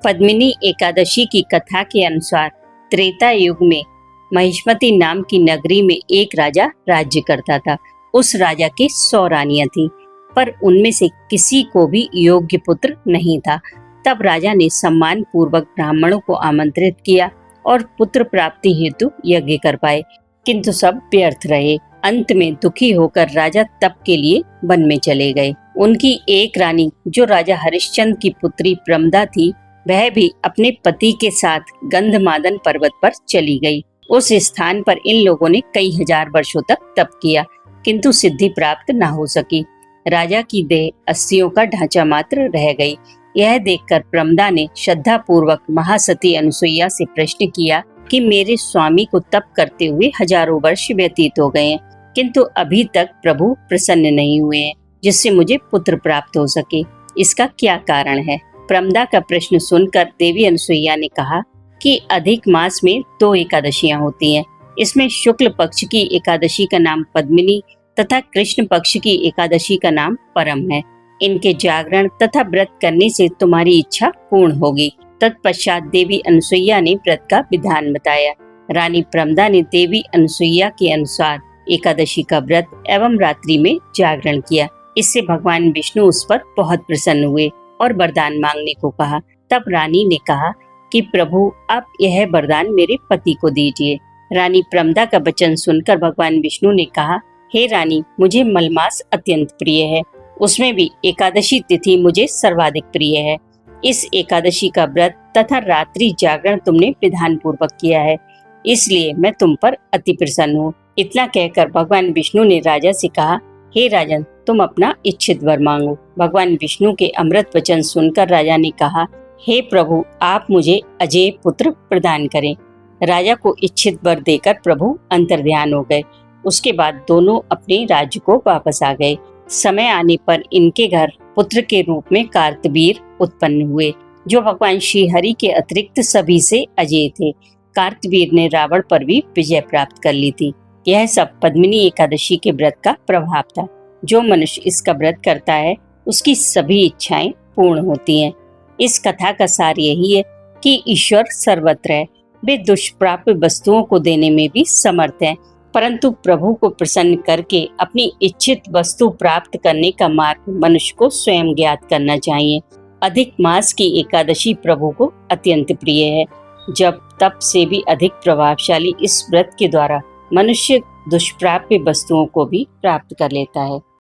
पद्मिनी एकादशी की कथा के अनुसार त्रेता युग में महिष्मती नाम की नगरी में एक राजा राज्य करता था। उस राजा के 100 रानियां थीं, पर उनमें से किसी को भी योग्य पुत्र नहीं था। तब राजा ने सम्मान पूर्वक ब्राह्मणों को आमंत्रित किया और पुत्र प्राप्ति हेतु यज्ञ करवाए, किंतु सब व्यर्थ रहे। अंत में दुखी होकर राजा तप के लिए वन में चले गए। उनकी एक रानी, जो राजा हरिश्चंद्र की पुत्री प्रमदा थी, वह भी अपने पति के साथ गंधमादन पर्वत पर चली गई। उस स्थान पर इन लोगों ने कई हजार वर्षों तक तप किया, किंतु सिद्धि प्राप्त न हो सकी। राजा की देह अस्थियों का ढांचा मात्र रह गई। यह देखकर प्रमदा ने श्रद्धा पूर्वक महासती अनुसुईया से प्रश्न किया कि मेरे स्वामी को तप करते हुए हजारों वर्ष व्यतीत हो गए हैं, किंतु अभी तक प्रभु प्रसन्न नहीं हुए हैं जिससे मुझे पुत्र प्राप्त हो सके। इसका क्या कारण है? प्रमदा का प्रश्न सुनकर देवी अनुसुईया ने कहा कि अधिक मास में 2 एकादशियां होती हैं। इसमें शुक्ल पक्ष की एकादशी का नाम पद्मिनी तथा कृष्ण पक्ष की एकादशी का नाम परम है। इनके जागरण तथा व्रत करने से तुम्हारी इच्छा पूर्ण होगी। तत्पश्चात देवी अनुसुईया ने व्रत का विधान बताया। रानी प्रमदा ने देवी अनुसुईया के अनुसार एकादशी का व्रत एवं रात्रि में जागरण किया। इससे भगवान विष्णु उस पर बहुत प्रसन्न हुए और वरदान मांगने को कहा। तब रानी ने कहा कि प्रभु, आप यह वरदान मेरे पति को दीजिए। रानी प्रमदा का वचन सुनकर भगवान विष्णु ने कहा, हे रानी, मुझे मलमास अत्यंत प्रिय है, उसमें भी एकादशी तिथि मुझे सर्वाधिक प्रिय है। इस एकादशी का व्रत तथा रात्रि जागरण तुमने विधान पूर्वक किया है, इसलिए मैं तुम पर अति प्रसन्न हूँ। इतना कहकर भगवान विष्णु ने राजा से कहा, हे राजन, तुम अपना इच्छित वर मांगो। भगवान विष्णु के अमृत वचन सुनकर राजा ने कहा, हे प्रभु, आप मुझे अजय पुत्र प्रदान करें। राजा को इच्छित वर देकर प्रभु अंतर्ध्यान हो गए। उसके बाद दोनों अपने राज्य को वापस आ गए। समय आने पर इनके घर पुत्र के रूप में कार्तवीर उत्पन्न हुए, जो भगवान श्री हरि के अतिरिक्त सभी से अजय थे। कार्तवीर ने रावण पर भी विजय प्राप्त कर ली थी। यह सब पद्मिनी एकादशी के व्रत का प्रभाव था। जो मनुष्य इसका व्रत करता है, उसकी सभी इच्छाएं पूर्ण होती हैं। इस कथा का सार यही है कि ईश्वर सर्वत्र है। वे दुष्प्राप्य वस्तुओं को देने में भी समर्थ हैं, परंतु प्रभु को प्रसन्न करके अपनी इच्छित वस्तु प्राप्त करने का मार्ग मनुष्य को स्वयं ज्ञात करना चाहिए। अधिक मास की एकादशी प्रभु को अत्यंत प्रिय है। जब तप से भी अधिक प्रभावशाली इस व्रत के द्वारा मनुष्य दुष्प्राप्य वस्तुओं को भी प्राप्त कर लेता है।